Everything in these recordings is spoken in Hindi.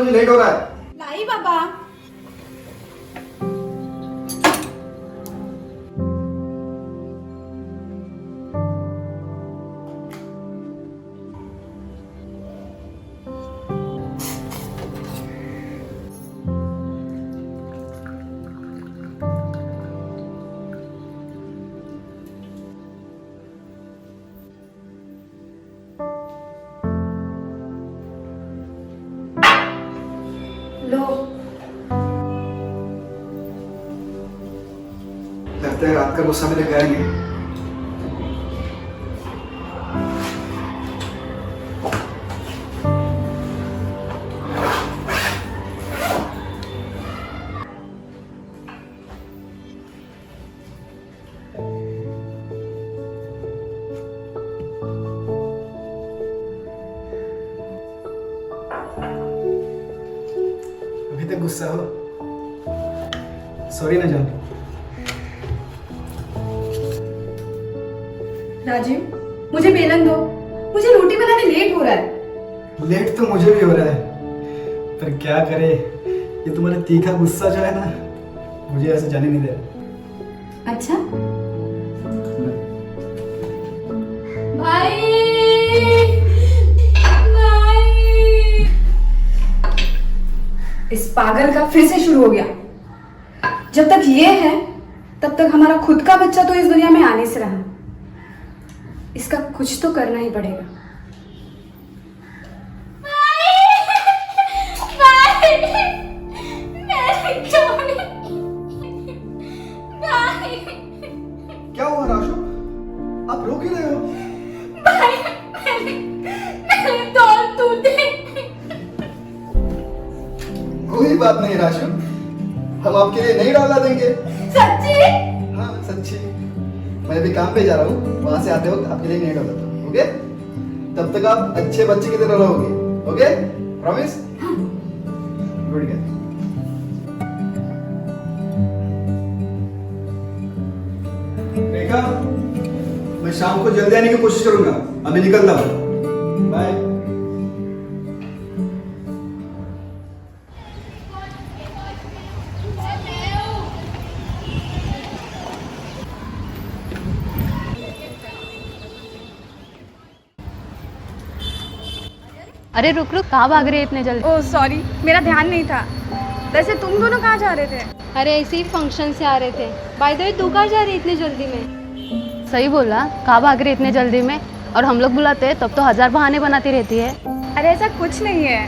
मुझे लेट हो रहा है। लाई बाबा। लो। लगता है रात का गुस्सा मेरे गया नहीं। अभी तक गुस्सा हो? सॉरी ना जान। राजीव, मुझे बेलन दो। मुझे रोटी बनाने लेट हो रहा है। लेट तो मुझे भी हो रहा है, पर क्या करे, ये तुम्हारा तीखा गुस्सा जो है ना, मुझे ऐसे जाने नहीं दे रहा। अच्छा भाई, भाई। इस पागल का फिर से शुरू हो गया। जब तक ये है तब तक हमारा खुद का बच्चा तो इस दुनिया में आने से रहा। इसका कुछ तो करना ही पड़ेगा। क्या हुआ राशु? आप रो क्यों रहे हो? कोई बात नहीं राशु, हम आपके लिए नहीं डाला देंगे। सच्ची? हाँ सच्ची। मैं भी काम पे जा रहा हूँ, वहां से आते वक्त आपके लिए नहीं डाला था। ओके? तब तक आप अच्छे बच्चे की तरह रहोगे। Okay? Promise? Good girl. Rekha, मैं शाम को जल्दी आने की कोशिश करूंगा। अभी निकलता हूँ। बाय। अरे रुक रुक, कहाँ भाग रही है इतने जल्दी? ओह सॉरी, मेरा ध्यान नहीं था। वैसे तुम दोनों कहाँ जा रहे थे? अरे ऐसे ही फंक्शन से आ रहे थे। बाय द वे, तू कहाँ जा रही है इतनी जल्दी में? सही बोला, कहाँ भाग रही है इतने जल्दी में? और हम लोग बुलाते हैं तब तो 1000 बहाने बनाती रहती है। अरे ऐसा कुछ नहीं है,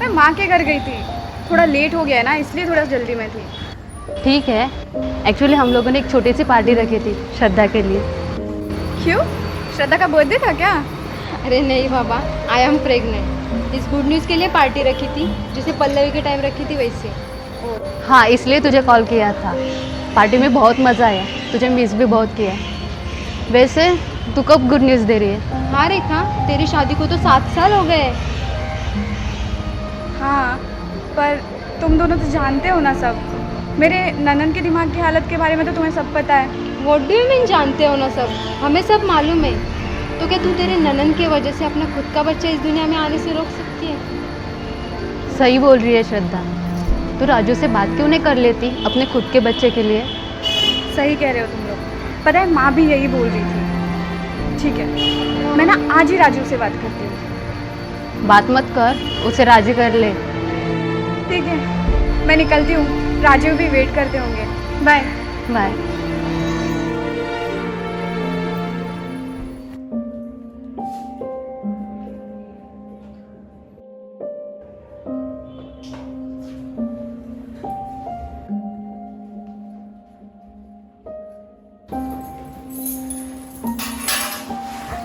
मैं माँ के घर गई थी। थोड़ा लेट हो गया ना, इसलिए थोड़ा जल्दी में थी। ठीक है, एक्चुअली हम लोगों ने एक छोटी सी पार्टी रखी थी श्रद्धा के लिए। क्यों? श्रद्धा का बर्थडे था क्या? अरे नहीं बाबा, आई एम प्रेग्नेंट। इस गुड न्यूज़ के लिए पार्टी रखी थी, जिसे पल्लवी के टाइम रखी थी वैसे। हाँ, इसलिए तुझे कॉल किया था। पार्टी में बहुत मज़ा आया, तुझे मिस भी बहुत किया। वैसे तू कब गुड न्यूज़ दे रही है? हाँ रेखा, तेरी शादी को तो 7 साल हो गए। हाँ, पर तुम दोनों तो जानते हो ना सब। मेरे ननन के दिमाग की हालत के बारे में तो तुम्हें सब पता है। व्हाट डू यू मीन जानते हो ना सब? हमें सब मालूम है। तो क्या तू तेरे ननन की वजह से अपना खुद का बच्चा इस दुनिया में आने से रोक सकती है? सही बोल रही है श्रद्धा। तू राजू से बात क्यों नहीं कर लेती अपने खुद के बच्चे के लिए? सही कह रहे हो तुम लोग। पता है, माँ भी यही बोल रही थी। ठीक है, मैं ना आज ही राजू से बात करती हूँ। बात मत कर, उसे राजी कर ले। ठीक है, मैं निकलती हूँ। राजू भी वेट करते होंगे। Bye bye.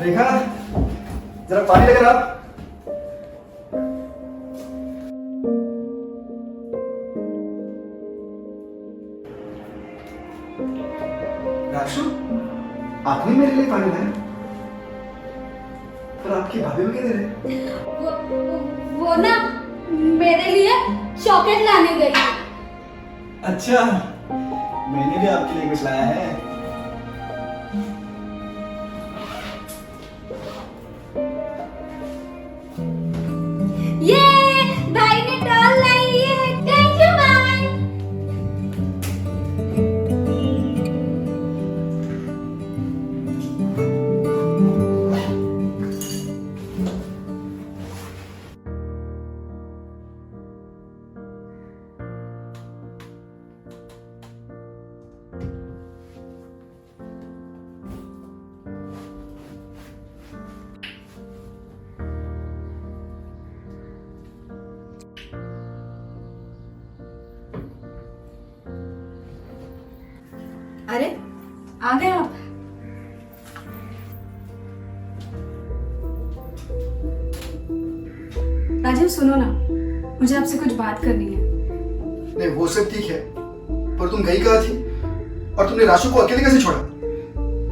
रेखा, जरा पानी लेकर आ। राशु, आपने मेरे लिए पानी लाया, पर आपकी भाभी भी किधर है? वो ना मेरे लिए चॉकलेट लाने गई। अच्छा, मैंने भी आपके लिए कुछ लाया है। ये भाई ने टॉल अरे आ गए आप। राजीव सुनो ना, मुझे आपसे कुछ बात करनी है। नहीं वो सब ठीक है, पर तुम गई कहाँ थी और तुमने राशु को अकेले कैसे छोड़ा?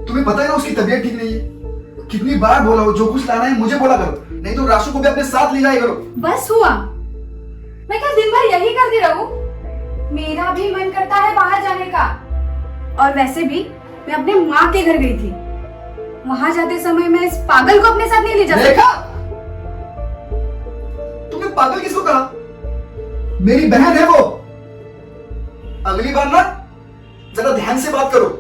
तुम्हें पता है ना उसकी तबीयत ठीक नहीं है। कितनी बार बोला हो जो कुछ लाना है मुझे बोला करो, नहीं तो राशु को भी अपने साथ ले जाया करो। बस हुआ, मैं क्या दिन भर यही करती रहूं? मेरा भी मन करता है बाहर जाने का। और वैसे भी मैं अपने माँ के घर गई थी, वहां जाते समय मैं इस पागल को अपने साथ नहीं ले जा सकती। देखा? तुमने पागल किसको कहा? मेरी बहन है वो। अगली बार ना जरा ध्यान से बात करो।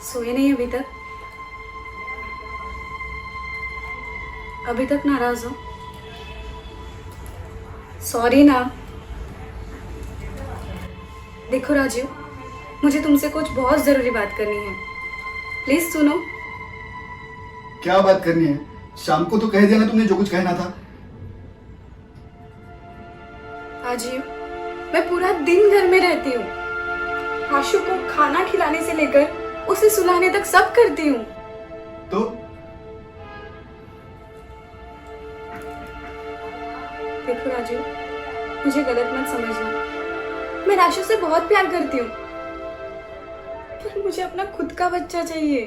सोए नहीं अभी तक? अभी तक नाराज हो? सॉरी ना। देखो राजीव, मुझे तुमसे कुछ बहुत जरूरी बात करनी है, प्लीज सुनो। क्या बात करनी है? शाम को तो कह दिया ना तुमने जो कुछ कहना था। राजीव, मैं पूरा दिन घर में रहती हूँ, आशु को खाना खिलाने से लेकर उसे सुलाने तक सब करती हूँ। तो देखो राजीव, मुझे गलत मत समझना, मैं राशु से बहुत प्यार करती हूँ, पर मुझे अपना खुद का बच्चा चाहिए।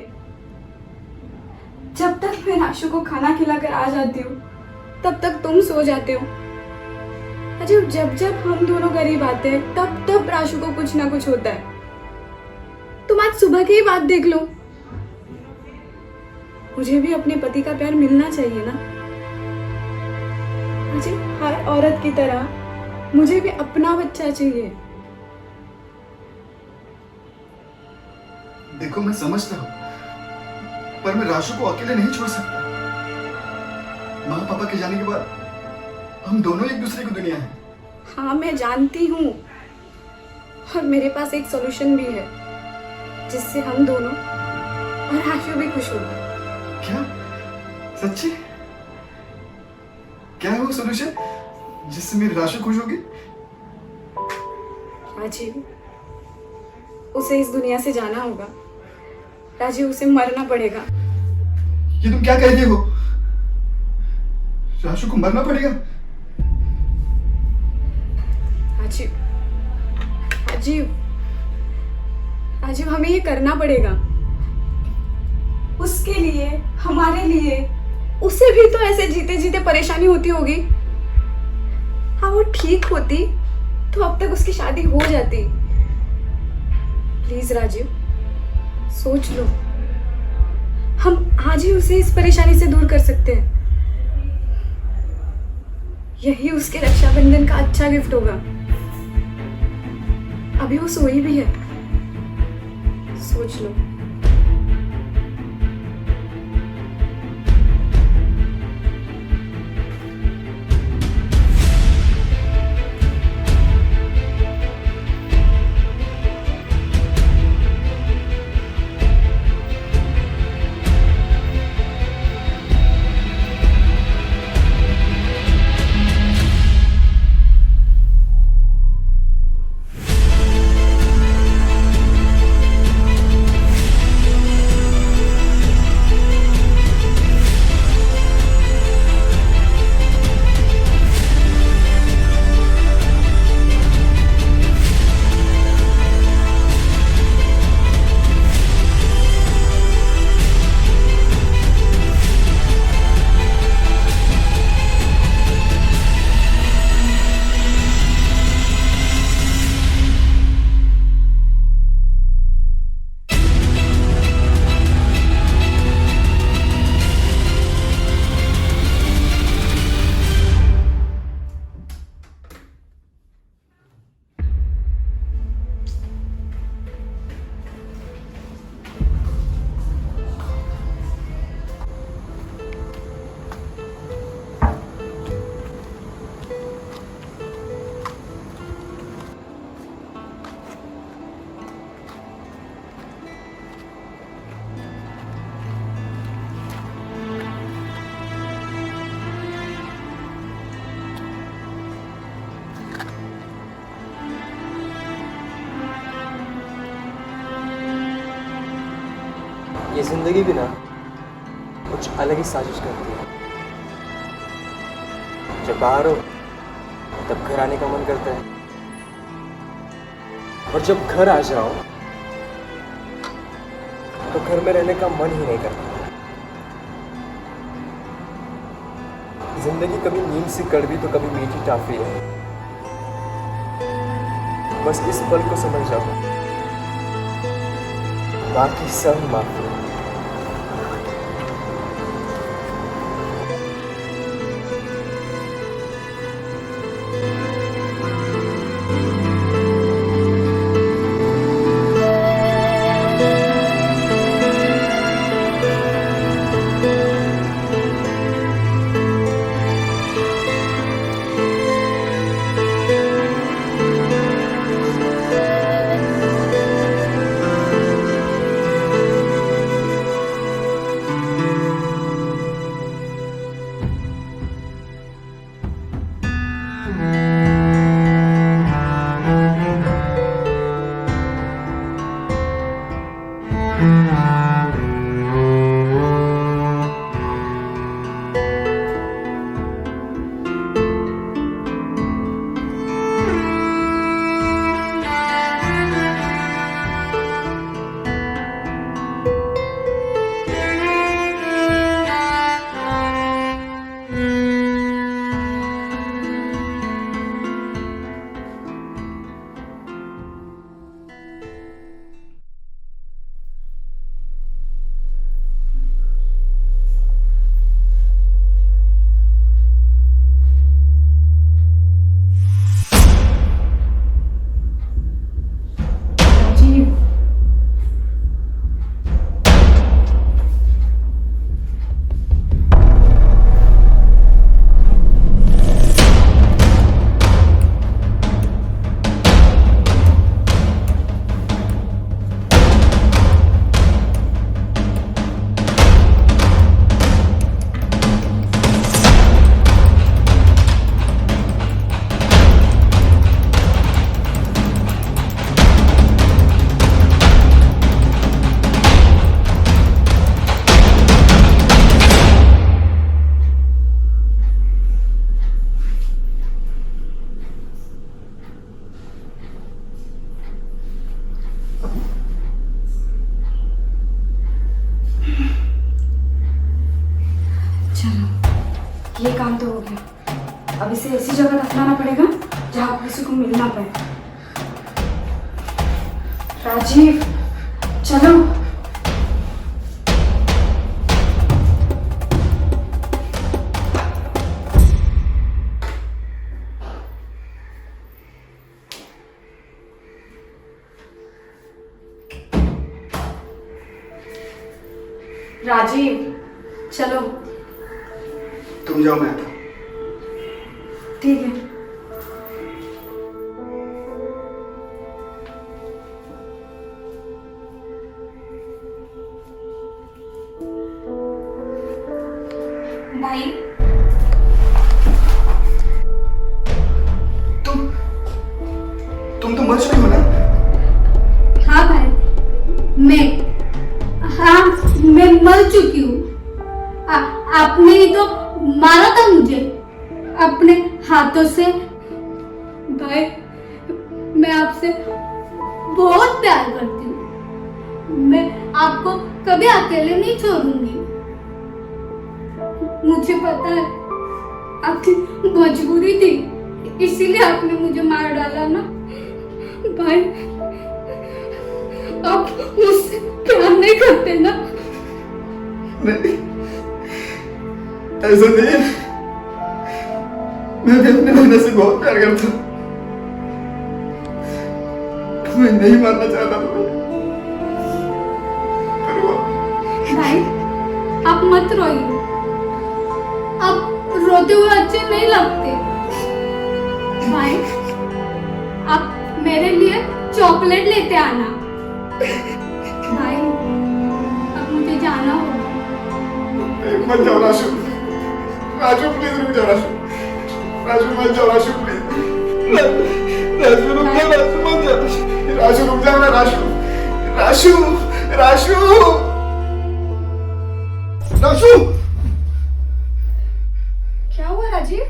जब तक मैं राशु को खाना खिलाकर आ जाती हूँ तब तक तुम सो जाते हो। राजीव, जब जब हम दोनों करीब आते हैं तब तब राशु को कुछ ना कुछ होता है। तुम आज सुबह की ही बात देख लो। मुझे भी अपने पति का प्यार मिलना चाहिए ना। मुझे हर औरत की तरह मुझे भी अपना बच्चा चाहिए। देखो मैं समझता हूँ, पर मैं राशु को अकेले नहीं छोड़ सकता। माँ पापा के जाने के बाद हम दोनों एक दूसरे की दुनिया है। हाँ मैं जानती हूँ, और मेरे पास एक सॉल्यूशन भी है जिससे हम दोनों और राशु भी खुश होगा। क्या? सच्ची? क्या है वो सॉल्यूशन जिससे मेरी राशु खुश होगी? राजीव, उसे इस दुनिया से जाना होगा। राजीव, उसे मरना पड़ेगा। ये तुम क्या कह रही हो? राशु को मरना पड़ेगा? राजीव, राजीव, राजीव, हमें ये करना पड़ेगा। उसके लिए, हमारे लिए। उसे भी तो ऐसे जीते जीते परेशानी होती होगी। हाँ वो ठीक होती तो अब तक उसकी शादी हो जाती। प्लीज राजीव, सोच लो, हम आज ही उसे इस परेशानी से दूर कर सकते हैं। यही उसके रक्षाबंधन का अच्छा गिफ्ट होगा। अभी वो सोई भी है, सोच लो। जिंदगी भी ना कुछ अलग ही साजिश करती है। जब बाहर हो तब घर आने का मन करता है, और जब घर आ जाओ तो घर में रहने का मन ही नहीं करता। जिंदगी कभी नीम सी कड़वी तो कभी मीठी टाफी है। बस इस पल को समझ जाओ, बाकी सब माफी है। चलो, ये काम तो हो गया। अब इसे ऐसी जगह दफनाना पड़ेगा जहाँ किसी को मिलना पाए। राजीव, चलो। राजीव, चलो। तुम जाओ, मैं आता। ठीक है। भाई, तुम तो मर चुकी हो ना? हाँ भाई, मैं मर चुकी हूँ। आपने ही तो मारा था मुझे अपने हाथों से। भाई, मैं आपसे बहुत प्यार करती हूँ। मैं आपको कभी अकेले नहीं छोड़ूंगी। मुझे पता है आपकी मजबूरी थी, इसीलिए आपने मुझे मार डाला ना। भाई, आप मुझसे प्यार नहीं करते ना? नहीं, ऐसा नहीं। मैं भी अपने बहना से बहुत प्यार करता हूँ। तुम्हें नहीं मारना चाहता था, पर वो भाई, आप मत रोइए। आप रोते हुए अच्छे नहीं लगते। भाई, आप मेरे लिए चॉकलेट लेते आना। भाई, अब मुझे जाना होगा। मत जाओ राशु। राजू प्लीज रुक जाओ राशु। राजू मत जाओ राशु प्लीज। राजू रुक जाओ राशु, मत जाओ राशु। रुक जाओ ना राशु। राशु, राशु। राशु! क्या हुआ राजीव?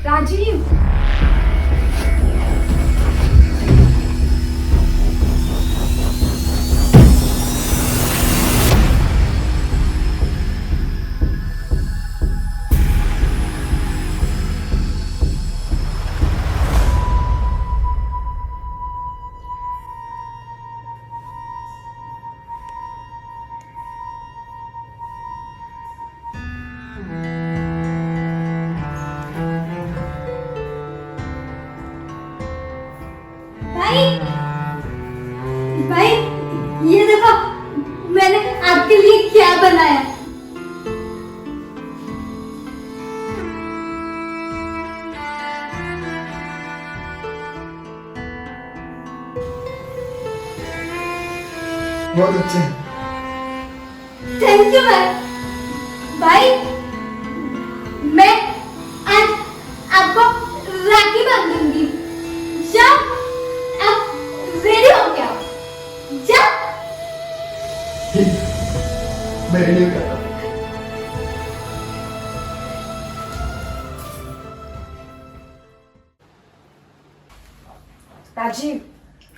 राजीव भाई भाई ये देखो मैंने आपके लिए क्या बनाया। बहुत अच्छे। थैंक यू भाई। मैं आज आपको राखी बांधूंगी। जाओ आप रेडी हो क्या? जाओ। मैं रेडी हो गया। राजीव,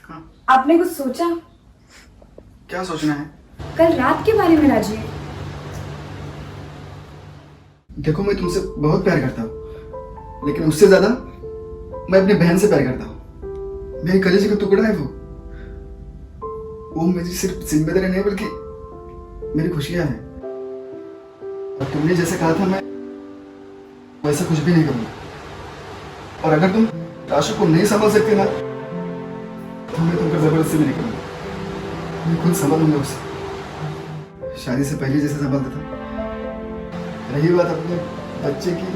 हाँ, आपने कुछ सोचा? क्या सोचना है? कल रात के बारे में राजीव। देखो मैं तुमसे बहुत प्यार करता हूँ, लेकिन उससे ज्यादा मैं अपनी बहन से प्यार करता हूँ। मेरी कलेजे का टुकड़ा है वो मेरी सिर्फ जिम्मेदारी नहीं बल्कि मेरी खुशियां हैं। और तुमने जैसे कहा था मैं वैसा कुछ भी नहीं करूंगा। और अगर तुम राशु को नहीं संभाल सकते ना तो मैं तुमको जबरदस्ती भी नहीं करूंगा। मैं खुद संभालूंगा उसे, शादी से पहले जैसे संभालता था। रही बात अपने बच्चे की,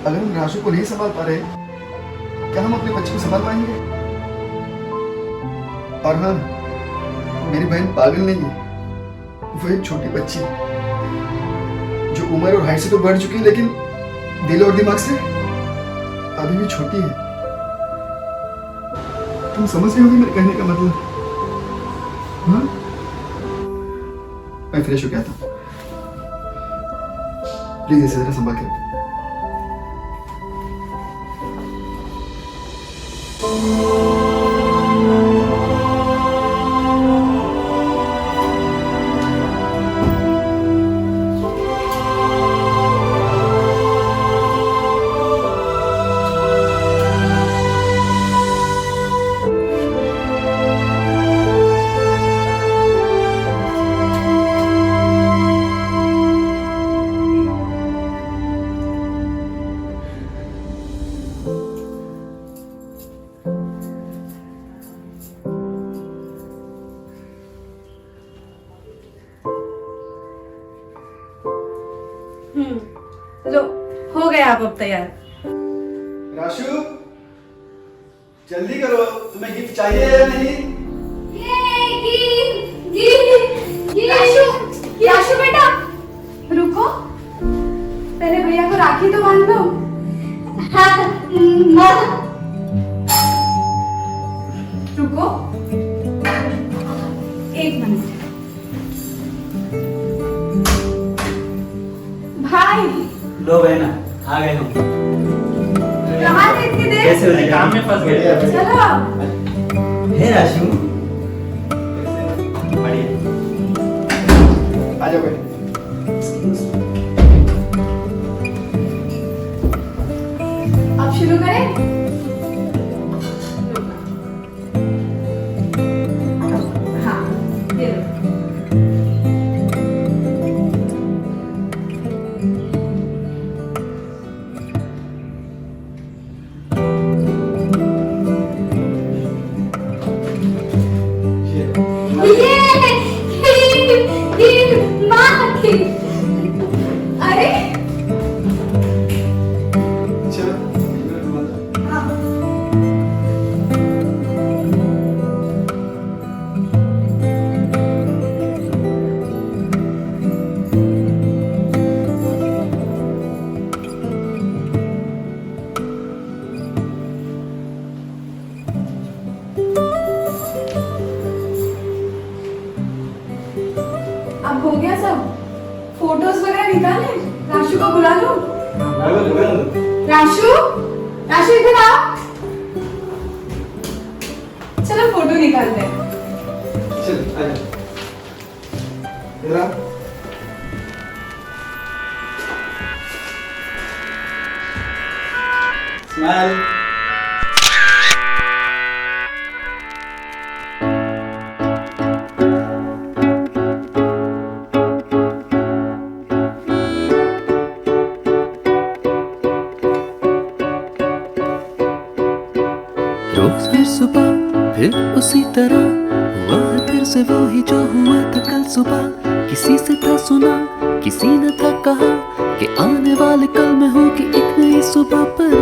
अगर हम राशु को नहीं संभाल पा रहे क्या हम अपने बच्चे को संभाल पाएंगे? और हाँ, मेरी बहन पागल नहीं है, वो एक छोटी बच्ची है जो उम्र और हाइट से तो बढ़ चुकी है, लेकिन दिल और दिमाग से अभी भी छोटी है। तुम समझ रहे होगे मेरे कहने का मतलब? हाँ? मैं फ्रेश हो गया था, प्लीज इसे जरा संभाल के रखो। लो, हो गया आप अब तैयार। राशु, जल्दी करो, तुम्हें गिफ्ट चाहिए या नहीं? राशु, राशु बेटा, रुको, पहले भैया को राखी तो बांध लो। हाँ माँ। रुको, एक मिनट। भाई, लो बहना, आ गए हम। कहाँ थे इतनी देर? कैसे हो? काम में फंस गए। चलो। हे राशु, बढ़िया। आ जाओ भाई। अब शुरू करें? हाँ, ये लो। ये माँ की। अरे, चलो, हाँ। अब हो गया सब? फोटोज वगैरह निकाले? राशु को बुला लो। राशु, राशु इधर आ। चलो फोटो निकालते हैं। चल आ जा। इधर आ। स्माइल। रोज फिर सुबह फिर उसी तरह हुआ है फिर से वो ही जो हुआ था कल सुबह। किसी से था सुना किसी ने था कहा कि आने वाले कल में होगी एक नई सुबह, पर